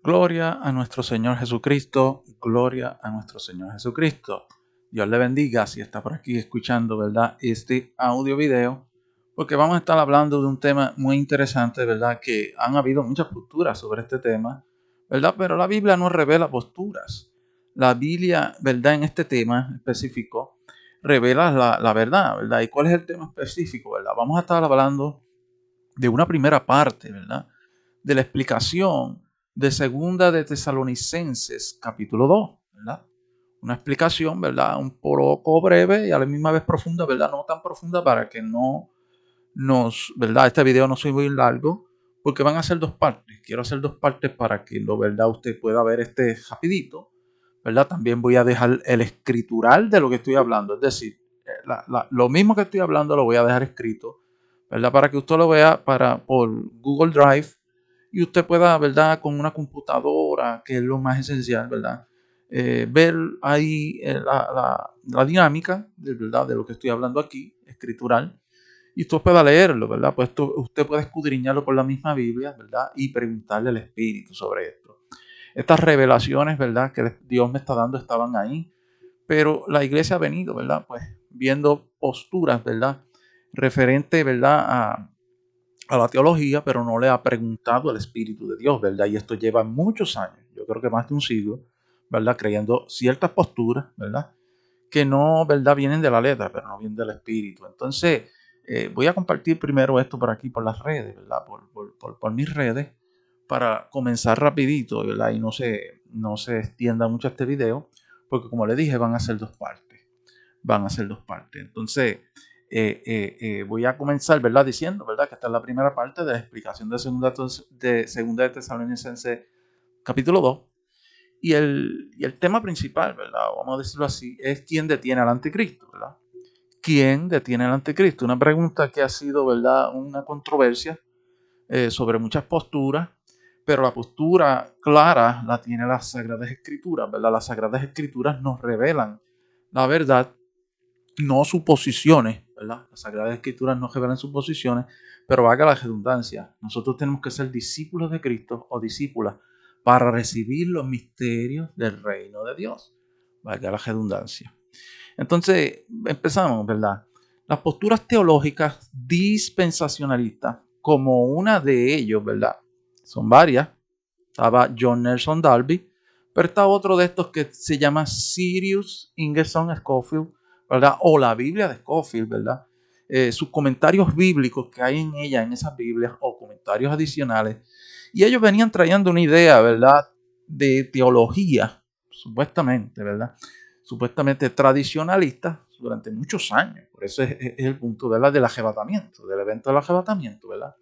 Gloria a nuestro Señor Jesucristo, gloria a nuestro Señor Jesucristo. Dios le bendiga si está por aquí escuchando, ¿verdad? Este audio video, porque vamos a estar hablando de un tema muy interesante, ¿verdad? Que han habido muchas posturas sobre este tema, ¿verdad? Pero la Biblia no revela posturas. La Biblia, ¿verdad? En este tema específico, revela la verdad, ¿verdad? ¿Y cuál es el tema específico, ¿verdad? Vamos a estar hablando de una primera parte, ¿verdad? De la explicación de Segunda de Tesalonicenses, capítulo 2, ¿verdad? Una explicación, ¿verdad? Un poco breve y a la misma vez profunda, ¿verdad? No tan profunda para que no ¿verdad? Este video no soy muy largo, porque van a ser dos partes. Quiero hacer dos partes para que, ¿verdad? Usted pueda ver este rapidito, ¿verdad? También voy a dejar el escritural de lo que estoy hablando, es decir, lo mismo que estoy hablando lo voy a dejar escrito, ¿verdad? Para que usted lo vea por Google Drive y usted pueda, ¿verdad? Con una computadora, que es lo más esencial, ¿verdad? Ver ahí la dinámica, ¿verdad? De lo que estoy hablando aquí, escritural, y usted pueda leerlo, ¿verdad? Pues usted puede escudriñarlo por la misma Biblia, ¿verdad? Y preguntarle al Espíritu sobre esto. Estas revelaciones, ¿verdad? Que Dios me está dando estaban ahí, pero la iglesia ha venido, ¿verdad? Pues viendo posturas, ¿verdad? Referente, ¿verdad? A la teología, pero no le ha preguntado al Espíritu de Dios, ¿verdad? Y esto lleva muchos años, yo creo que más de un siglo, ¿verdad? Creyendo ciertas posturas, ¿verdad? Que no, ¿verdad? Vienen de la letra, pero no vienen del Espíritu. Entonces, voy a compartir primero esto por aquí, por las redes, ¿verdad? Por mis redes, para comenzar rapidito, ¿verdad? Y no se extienda mucho este video, porque como le dije, van a ser dos partes. Van a ser dos partes. Entonces, voy a comenzar, ¿verdad? Diciendo, ¿verdad? Que esta es la primera parte de la explicación de segunda de Tesalonicenses, capítulo 2. Y el tema principal, ¿verdad? Vamos a decirlo así, es quién detiene al anticristo, ¿verdad? ¿Quién detiene al anticristo? Una pregunta que ha sido, ¿verdad? Una controversia sobre muchas posturas, pero la postura clara la tiene las Sagradas Escrituras, ¿verdad? Las Sagradas Escrituras nos revelan la verdad, no suposiciones, ¿verdad? Las Sagradas Escrituras nos revelan suposiciones, pero valga la redundancia, nosotros tenemos que ser discípulos de Cristo o discípulas para recibir los misterios del reino de Dios, valga la redundancia. Entonces, empezamos, ¿verdad? Las posturas teológicas dispensacionalistas, como una de ellos, ¿verdad? Son varias. Estaba John Nelson Darby, pero está otro de estos que se llama Sirius Ingerson Scofield, ¿verdad? O la Biblia de Scofield, ¿verdad? Sus comentarios bíblicos que hay en ella, en esas Biblias, o comentarios adicionales. Y ellos venían trayendo una idea, ¿verdad? De teología, supuestamente, ¿verdad? Supuestamente tradicionalista durante muchos años. Por eso es el punto, ¿verdad? Del arrebatamiento, del evento del arrebatamiento, ¿verdad?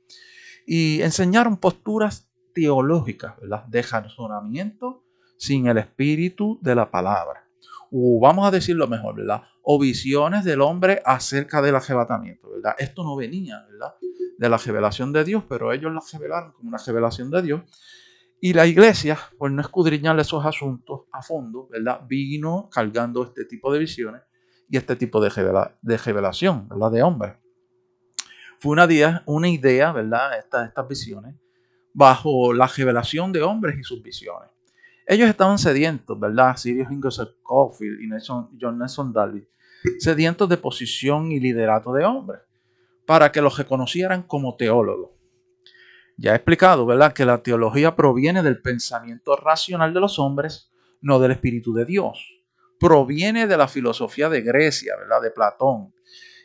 Y enseñaron posturas teológicas, ¿verdad? De razonamiento sin el espíritu de la palabra. O vamos a decirlo mejor, ¿verdad? O visiones del hombre acerca del arrebatamiento, ¿verdad? Esto no venía, ¿verdad? De la revelación de Dios, pero ellos la revelaron como una revelación de Dios. Y la iglesia, por no escudriñar esos asuntos a fondo, ¿verdad? Vino cargando este tipo de visiones y este tipo de revelación, ¿verdad? De hombres. Fue una idea, ¿verdad? Estas visiones, bajo la revelación de hombres y sus visiones. Ellos estaban sedientos, ¿verdad? Sirius Ingersoll Scofield y John Nelson Darby, sedientos de posición y liderato de hombres, para que los reconocieran como teólogos. Ya he explicado, ¿verdad?, que la teología proviene del pensamiento racional de los hombres, no del Espíritu de Dios. Proviene de la filosofía de Grecia, ¿verdad?, de Platón.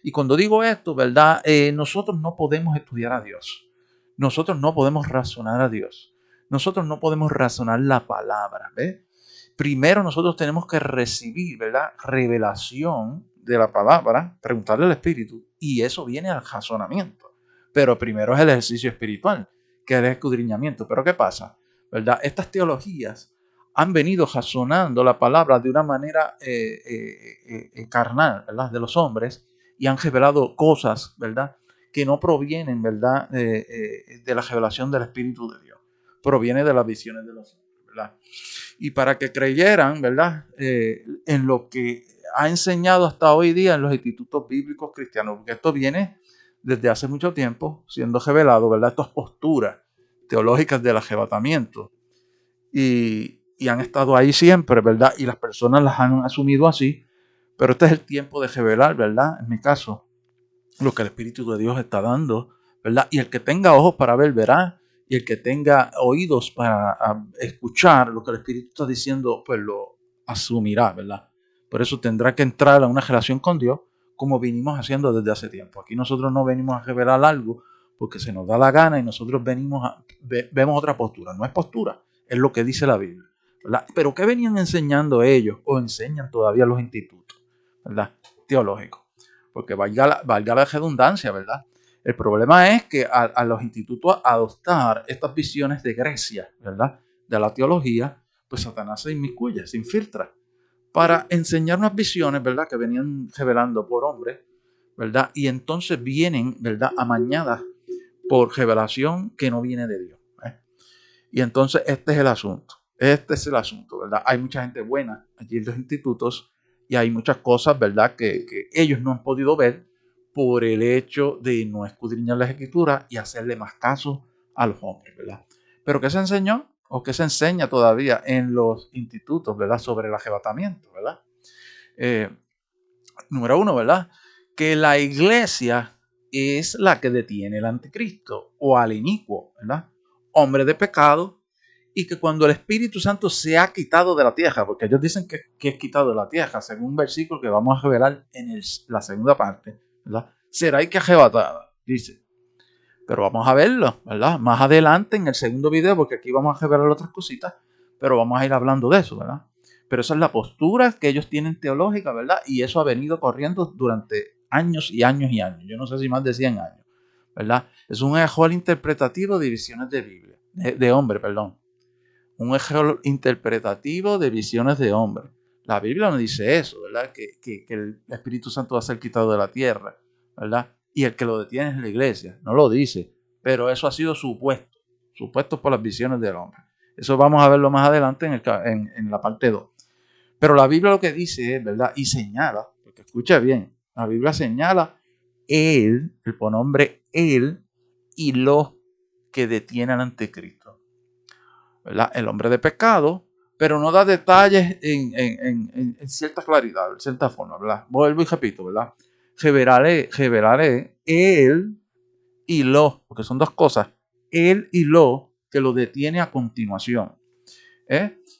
Y cuando digo esto, ¿verdad?, nosotros no podemos estudiar a Dios. Nosotros no podemos razonar a Dios. Nosotros no podemos razonar la palabra, ¿ves? Primero nosotros tenemos que recibir, ¿verdad?, revelación de la palabra, preguntarle al Espíritu, y eso viene al razonamiento. Pero primero es el ejercicio espiritual, que es el escudriñamiento. Pero ¿qué pasa? ¿Verdad? Estas teologías han venido razonando la palabra de una manera carnal, ¿verdad?, de los hombres, y han revelado cosas, ¿verdad?, que no provienen, ¿verdad?, de la revelación del Espíritu de Dios. Proviene de las visiones de los hombres, ¿verdad? Y para que creyeran, ¿verdad?, en lo que ha enseñado hasta hoy día en los institutos bíblicos cristianos, porque esto viene desde hace mucho tiempo siendo revelado, ¿verdad?, estas posturas teológicas del arrebatamiento. y han estado ahí siempre, ¿verdad? Y las personas las han asumido así, pero este es el tiempo de revelar, ¿verdad? En mi caso, lo que el Espíritu de Dios está dando, ¿verdad? Y el que tenga ojos para ver, verá, y el que tenga oídos para escuchar lo que el Espíritu está diciendo, pues lo asumirá, ¿verdad? Por eso tendrá que entrar a una relación con Dios, como vinimos haciendo desde hace tiempo. Aquí nosotros no venimos a revelar algo porque se nos da la gana y nosotros vemos otra postura. No es postura, es lo que dice la Biblia, ¿verdad? Pero ¿qué venían enseñando ellos o enseñan todavía los institutos, ¿verdad? Teológicos. Porque valga la redundancia, ¿verdad? El problema es que a los institutos adoptar estas visiones de Grecia, ¿verdad? De la teología, pues Satanás se inmiscuye, se infiltra para enseñar unas visiones, ¿verdad? Que venían revelando por hombres, ¿verdad? Y entonces vienen, ¿verdad? Amañadas por revelación que no viene de Dios. Y entonces este es el asunto. Este es el asunto, ¿verdad? Hay mucha gente buena allí en los institutos y hay muchas cosas, ¿verdad? Que ellos no han podido ver por el hecho de no escudriñar las escrituras y hacerle más caso a los hombres, ¿verdad? Pero ¿qué se enseñó o qué se enseña todavía en los institutos, ¿verdad? Sobre el arrebatamiento, ¿verdad? Eh, Número uno, ¿verdad? Que la iglesia es la que detiene al anticristo o al inicuo, ¿verdad? Hombre de pecado, y que cuando el Espíritu Santo se ha quitado de la tierra, porque ellos dicen que es quitado de la tierra, según un versículo que vamos a revelar en la segunda parte, ¿verdad? Será y que arrebatada, dice. Pero vamos a verlo, ¿verdad? Más adelante en el segundo video, porque aquí vamos a revelar otras cositas, pero vamos a ir hablando de eso, ¿verdad? Pero esa es la postura que ellos tienen teológica, ¿verdad? Y eso ha venido corriendo durante años y años y años. Yo no sé si más de 100 años, ¿verdad? Es un error interpretativo de visiones de Biblia, de hombre, perdón. Un error interpretativo de visiones de hombre. La Biblia no dice eso, ¿verdad? Que el Espíritu Santo va a ser quitado de la tierra, ¿verdad? Y el que lo detiene es la iglesia. No lo dice, pero eso ha sido supuesto por las visiones del hombre. Eso vamos a verlo más adelante en la parte 2. Pero la Biblia lo que dice es, ¿verdad? Y señala, porque escucha bien, la Biblia señala el pronombre él y lo que detiene al anticristo, ¿verdad? El hombre de pecado, pero no da detalles en cierta claridad, en cierta forma, ¿verdad? Vuelvo y repito, ¿verdad? Revelaré él y lo, porque son dos cosas, él y lo que lo detiene a continuación.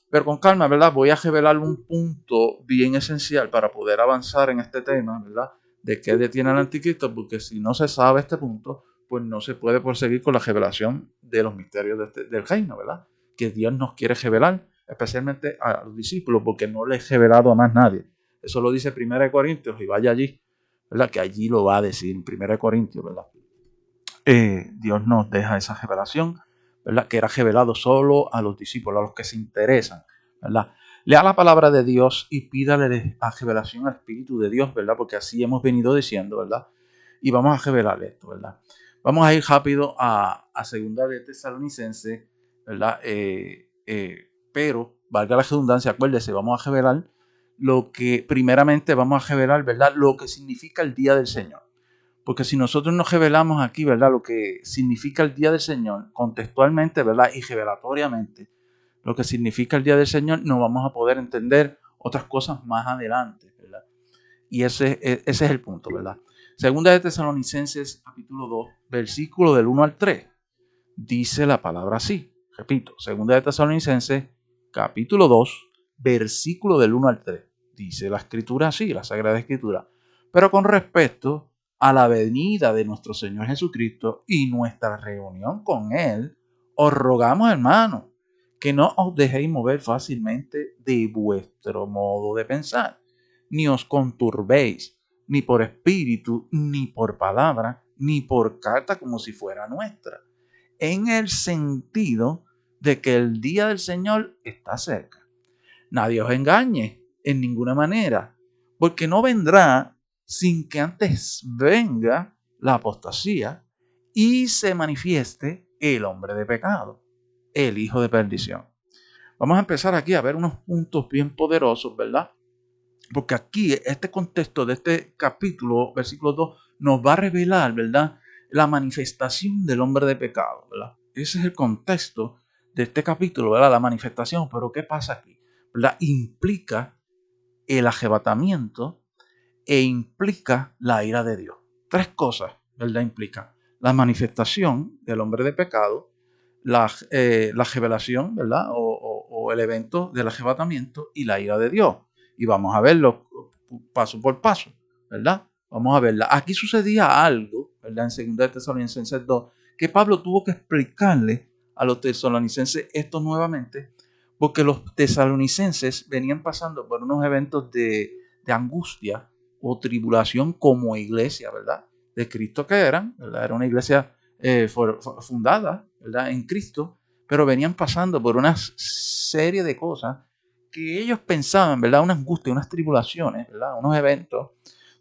Pero con calma, ¿verdad? Voy a revelar un punto bien esencial para poder avanzar en este tema, ¿verdad? De qué detiene al anticristo, porque si no se sabe este punto, pues no se puede proseguir con la revelación de los misterios del reino, ¿verdad? Que Dios nos quiere revelar, especialmente a los discípulos, porque no les he revelado a más nadie. Eso lo dice 1 Corintios, y vaya allí, ¿verdad? Que allí lo va a decir, 1 Corintios, ¿verdad? Dios nos deja esa revelación, ¿verdad? Que era revelado solo a los discípulos, a los que se interesan, ¿verdad? Lea la palabra de Dios y pídale la revelación al Espíritu de Dios, ¿verdad? Porque así hemos venido diciendo, ¿verdad? Y vamos a revelar esto, ¿verdad? Vamos a ir rápido a segunda de Tesalonicenses, ¿verdad? Pero, valga la redundancia, acuérdese, vamos a revelar lo que primeramente vamos a revelar, ¿verdad? Lo que significa el día del Señor. Porque si nosotros nos revelamos aquí, ¿verdad? Lo que significa el día del Señor, contextualmente, ¿verdad? Y revelatoriamente, lo que significa el día del Señor, no vamos a poder entender otras cosas más adelante, ¿verdad? Y ese es el punto, ¿verdad? Segunda de Tesalonicenses, capítulo 2, versículo del 1 al 3, dice la palabra así. Repito, segunda de Tesalonicenses, capítulo 2, versículo del 1 al 3. Dice la escritura así, la Sagrada Escritura. Pero con respecto a la venida de nuestro Señor Jesucristo y nuestra reunión con Él, os rogamos, hermanos, que no os dejéis mover fácilmente de vuestro modo de pensar, ni os conturbéis, ni por espíritu, ni por palabra, ni por carta como si fuera nuestra, en el sentido de que el día del Señor está cerca. Nadie os engañe en ninguna manera, porque no vendrá sin que antes venga la apostasía y se manifieste el hombre de pecado, el hijo de perdición. Vamos a empezar aquí a ver unos puntos bien poderosos, ¿verdad? Porque aquí, este contexto de este capítulo, versículo 2, nos va a revelar, ¿verdad? La manifestación del hombre de pecado, ¿verdad? Ese es el contexto de este capítulo, ¿verdad? La manifestación, pero ¿qué pasa aquí? ¿Verdad? Implica el arrebatamiento e implica la ira de Dios. Tres cosas, ¿verdad? Implica la manifestación del hombre de pecado, la revelación, ¿verdad? O el evento del arrebatamiento y la ira de Dios. Y vamos a verlo paso por paso, ¿verdad? Vamos a verla. Aquí sucedía algo, ¿verdad? En 2 Tesalonicenses 2, que Pablo tuvo que explicarle a los tesalonicenses esto nuevamente, porque los tesalonicenses venían pasando por unos eventos de angustia o tribulación como iglesia, ¿verdad? De Cristo que eran, ¿verdad? Era una iglesia fundada, ¿verdad? En Cristo, pero venían pasando por una serie de cosas que ellos pensaban, ¿verdad? Una angustia, unas tribulaciones, ¿verdad? Unos eventos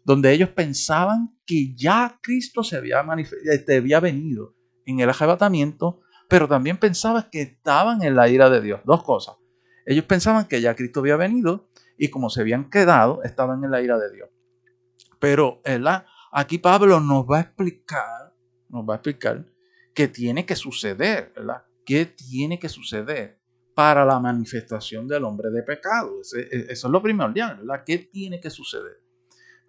donde ellos pensaban que ya Cristo se había venido en el arrebatamiento, pero también pensaban que estaban en la ira de Dios. Dos cosas. Ellos pensaban que ya Cristo había venido y como se habían quedado, estaban en la ira de Dios. Pero, ¿verdad? Aquí Pablo nos va a explicar qué tiene que suceder, ¿verdad? ¿Qué tiene que suceder para la manifestación del hombre de pecado? Eso es lo primordial, ¿verdad? ¿Qué tiene que suceder?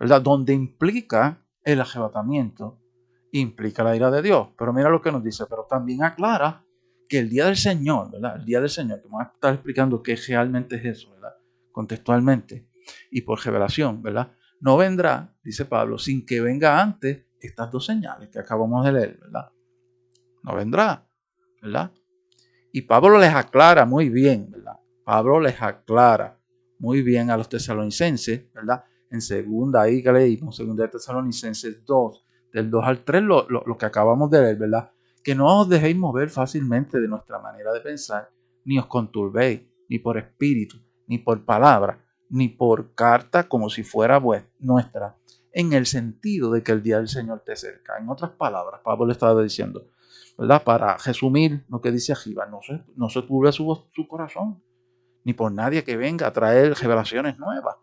¿Verdad? Donde implica el arrebatamiento, implica la ira de Dios. Pero mira lo que nos dice, pero también aclara que el día del Señor, ¿verdad? El día del Señor, que vamos a estar explicando qué realmente es eso, ¿verdad? Contextualmente y por revelación, ¿verdad? No vendrá, dice Pablo, sin que venga antes estas dos señales que acabamos de leer, ¿verdad? No vendrá, ¿verdad? Y Pablo les aclara muy bien, ¿verdad? Pablo les aclara muy bien a los tesalonicenses, ¿verdad? En segunda, ahí que leímos, segunda de Tesalonicenses 2, del 2 al 3, lo que acabamos de leer, ¿verdad? Que no os dejéis mover fácilmente de nuestra manera de pensar, ni os conturbéis, ni por espíritu, ni por palabra, ni por carta como si fuera nuestra, en el sentido de que el día del Señor te acerca. En otras palabras, Pablo le estaba diciendo, ¿verdad? Para resumir lo que dice arriba, no se turbe su corazón, ni por nadie que venga a traer revelaciones nuevas,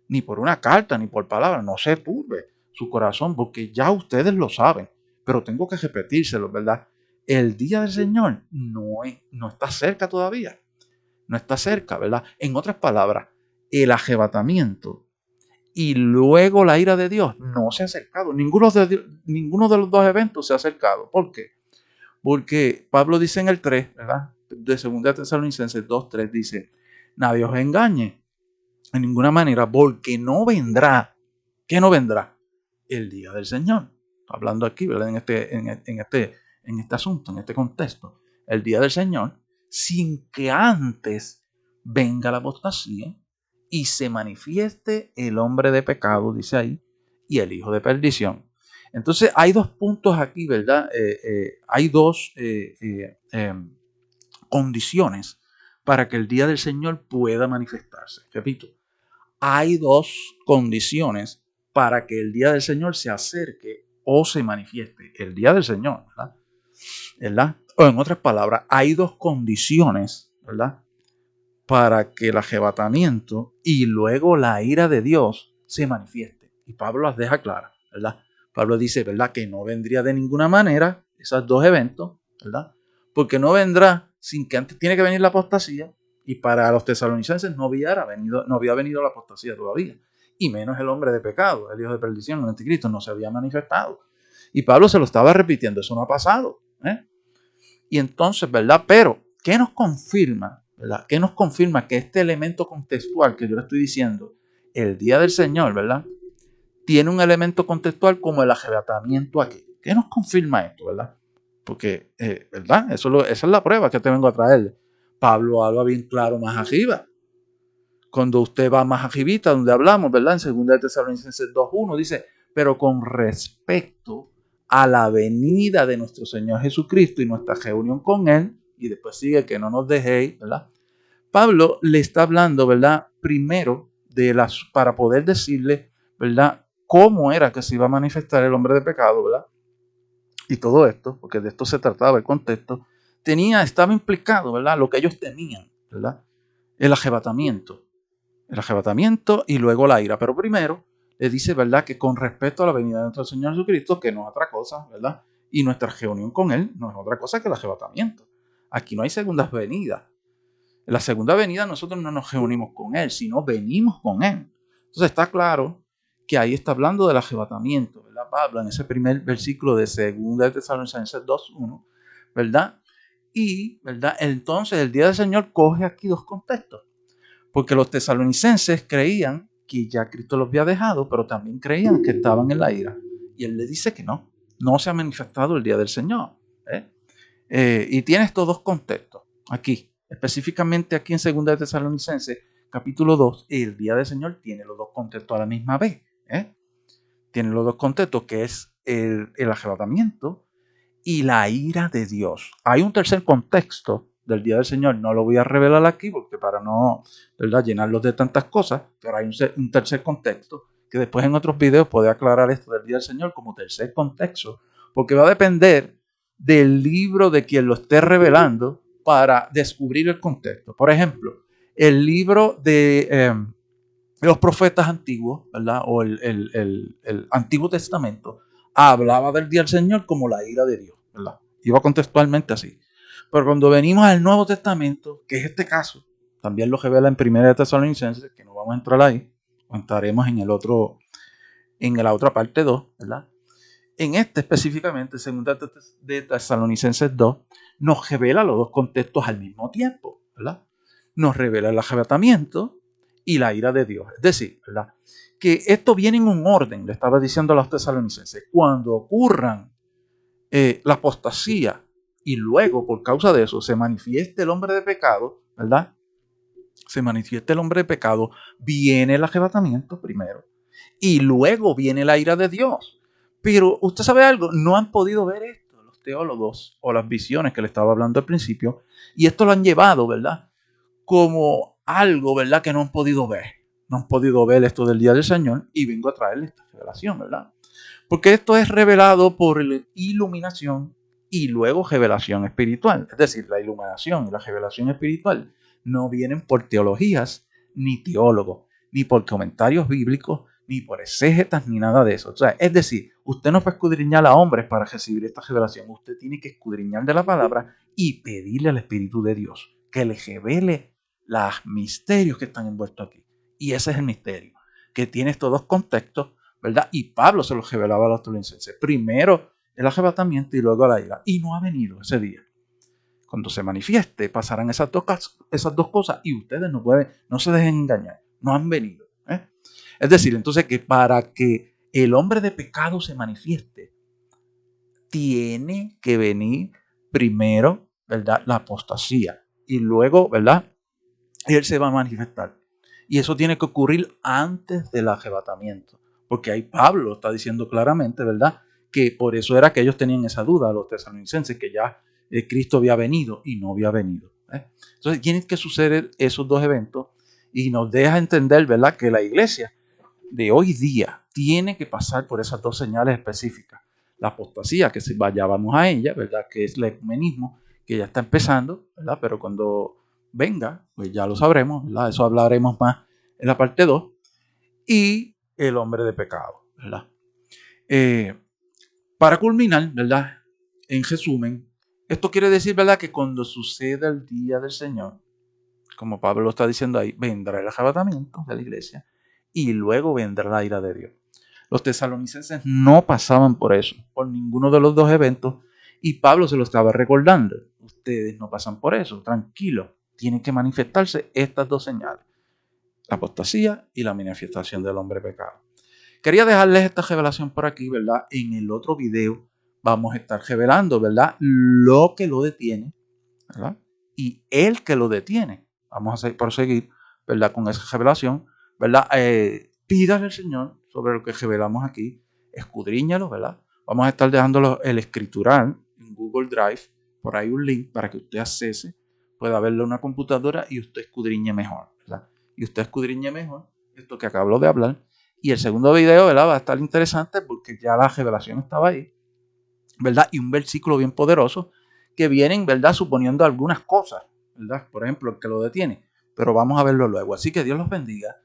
ni por una carta, ni por palabras, no se turbe su corazón, porque ya ustedes lo saben, pero tengo que repetírselo, ¿verdad? El día del Señor no está cerca todavía, no está cerca, ¿verdad? En otras palabras, el arrebatamiento y luego la ira de Dios no se ha acercado, ninguno de los dos eventos se ha acercado. ¿Por qué? Porque Pablo dice en el 3, ¿verdad? De 2 Tesalonicenses 2:3 dice, nadie os engañe en ninguna manera, porque no vendrá. ¿Qué no vendrá? El día del Señor. Hablando aquí, ¿verdad? En este asunto, en este contexto. El día del Señor, sin que antes venga la apostasía y se manifieste el hombre de pecado, dice ahí, y el hijo de perdición. Entonces hay dos puntos aquí, ¿verdad? Hay dos condiciones para que el día del Señor pueda manifestarse. Repito, hay dos condiciones para que el día del Señor se acerque o se manifieste. El día del Señor, ¿verdad? ¿Verdad? O en otras palabras, hay dos condiciones, ¿verdad? Para que el arrebatamiento y luego la ira de Dios se manifieste. Y Pablo las deja claras, ¿verdad? Pablo dice, ¿verdad? Que no vendría de ninguna manera esos dos eventos, ¿verdad? Porque no vendrá sin que antes tiene que venir la apostasía. Y para los tesalonicenses no había venido la apostasía todavía. Y menos el hombre de pecado, el hijo de perdición, el anticristo, no se había manifestado. Y Pablo se lo estaba repitiendo, eso no ha pasado. Y entonces, ¿verdad? Pero, ¿qué nos confirma? ¿Verdad? ¿Qué nos confirma que este elemento contextual que yo le estoy diciendo, el día del Señor, ¿verdad? Tiene un elemento contextual como el arrebatamiento aquí. ¿Qué nos confirma esto, verdad? Porque, ¿verdad? Esa es la prueba que te vengo a traer. Pablo habla bien claro más arriba. Cuando usted va más arribita, donde hablamos, ¿verdad? En 2 Tesalonicenses 2:1 dice, pero con respecto a la venida de nuestro Señor Jesucristo y nuestra reunión con Él, y después sigue que no nos dejéis, ¿verdad? Pablo le está hablando, ¿verdad? Primero para poder decirle, ¿verdad? Cómo era que se iba a manifestar el hombre de pecado, ¿verdad? Y todo esto, porque de esto se trataba el contexto, estaba implicado, ¿verdad? Lo que ellos temían, ¿verdad? El arrebatamiento y luego la ira. Pero primero le dice, ¿verdad? Que con respecto a la venida de nuestro Señor Jesucristo, que no es otra cosa, ¿verdad? Y nuestra reunión con Él no es otra cosa que el arrebatamiento. Aquí no hay segundas venidas. En la segunda venida nosotros no nos reunimos con Él, sino venimos con Él. Entonces está claro que ahí está hablando del arrebatamiento, ¿verdad? Pablo en ese primer versículo de 2 de Tesalonicenses 2:1, ¿verdad? Y, ¿verdad? Entonces el día del Señor coge aquí dos contextos, porque los tesalonicenses creían que ya Cristo los había dejado, pero también creían que estaban en la ira. Y Él le dice que no se ha manifestado el día del Señor. Y tiene estos dos contextos aquí, específicamente aquí en 2 de Tesalonicenses, capítulo 2, el día del Señor tiene los dos contextos a la misma vez. Tiene los dos contextos, que es el arrebatamiento y la ira de Dios. Hay un tercer contexto del día del Señor, no lo voy a revelar aquí porque para no, ¿verdad?, llenarlos de tantas cosas, pero hay un tercer contexto que después en otros videos puedo aclarar esto del día del Señor como tercer contexto, porque va a depender del libro de quien lo esté revelando para descubrir el contexto. Por ejemplo, el libro de los profetas antiguos, ¿verdad?, o el Antiguo Testamento, hablaba del día del Señor como la ira de Dios, ¿verdad? Iba contextualmente así. Pero cuando venimos al Nuevo Testamento, que es este caso, también lo revela en 1 de Tesalonicenses, que no vamos a entrar ahí, o entraremos en la otra parte 2, ¿verdad? En este específicamente, 2 de Tesalonicenses 2, nos revela los dos contextos al mismo tiempo, ¿verdad? Nos revela el arrebatamiento y la ira de Dios. Es decir, ¿verdad?, que esto viene en un orden, le estaba diciendo a los tesalonicenses, cuando ocurran la apostasía y luego por causa de eso se manifieste el hombre de pecado, ¿verdad? Se manifiesta el hombre de pecado, viene el arrebatamiento primero y luego viene la ira de Dios. Pero usted sabe algo, no han podido ver esto los teólogos o las visiones que le estaba hablando al principio, y esto lo han llevado, ¿verdad?, como algo, ¿verdad?, que no han podido ver. No han podido ver esto del día del Señor y vengo a traerle esta revelación, ¿verdad? Porque esto es revelado por iluminación y luego revelación espiritual. Es decir, la iluminación y la revelación espiritual no vienen por teologías, ni teólogos, ni por comentarios bíblicos, ni por exégetas, ni nada de eso. O sea, es decir, usted no puede escudriñar a hombres para recibir esta revelación. Usted tiene que escudriñar de la palabra y pedirle al Espíritu de Dios que le revele los misterios que están envueltos aquí. Y ese es el misterio, que tiene estos dos contextos, ¿verdad? Y Pablo se los revelaba a los tesalonicenses. Primero el arrebatamiento y luego la ira. Y no ha venido ese día. Cuando se manifieste, pasarán esas dos cosas y ustedes no se dejen engañar. No han venido. Es decir, entonces que para que el hombre de pecado se manifieste, tiene que venir primero, ¿verdad?, la apostasía. Y luego, ¿verdad?, él se va a manifestar. Y eso tiene que ocurrir antes del arrebatamiento. Porque ahí Pablo está diciendo claramente, ¿verdad?, que por eso era que ellos tenían esa duda, los tesalonicenses, que ya Cristo había venido y no había venido. Entonces tienen que suceder esos dos eventos y nos deja entender, ¿verdad?, que la iglesia de hoy día tiene que pasar por esas dos señales específicas. La apostasía, que ya vamos a ella, ¿verdad?, que es el ecumenismo, que ya está empezando, ¿verdad?, pero cuando venga, pues ya lo sabremos, ¿verdad? Eso hablaremos más en la parte 2. Y el hombre de pecado, ¿verdad? Para culminar, ¿verdad?, en resumen, esto quiere decir, ¿verdad?, que cuando suceda el día del Señor, como Pablo lo está diciendo ahí, vendrá el arrebatamiento de la iglesia y luego vendrá la ira de Dios. Los tesalonicenses no pasaban por eso, por ninguno de los dos eventos, y Pablo se lo estaba recordando. Ustedes no pasan por eso, tranquilos. Tienen que manifestarse estas dos señales, la apostasía y la manifestación del hombre pecado. Quería dejarles esta revelación por aquí, ¿verdad? En el otro video vamos a estar revelando, ¿verdad?, lo que lo detiene, ¿verdad?, y el que lo detiene. Vamos a proseguir, ¿verdad?, con esa revelación, ¿verdad? Pídale al Señor sobre lo que revelamos aquí, escudriñalo, ¿verdad? Vamos a estar dejándolo el escritural en Google Drive, por ahí un link para que usted accese, pueda verlo en una computadora y usted escudriñe mejor, ¿verdad? Y usted escudriñe mejor esto que acabo de hablar. Y el segundo video, ¿verdad?, va a estar interesante porque ya la revelación estaba ahí, ¿verdad? Y un versículo bien poderoso que vienen, ¿verdad?, suponiendo algunas cosas, ¿verdad? Por ejemplo, el que lo detiene. Pero vamos a verlo luego. Así que Dios los bendiga,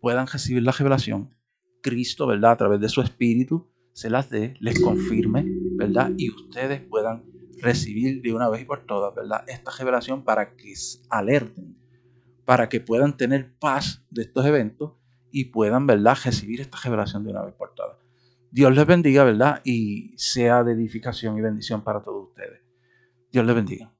puedan recibir la revelación. Cristo, ¿verdad?, a través de su Espíritu, se las dé, les confirme, ¿verdad? Y ustedes puedan recibir de una vez y por todas, ¿verdad?, esta revelación para que alerten, para que puedan tener paz de estos eventos y puedan, ¿verdad?, recibir esta revelación de una vez por todas. Dios les bendiga, ¿verdad?, y sea de edificación y bendición para todos ustedes. Dios les bendiga.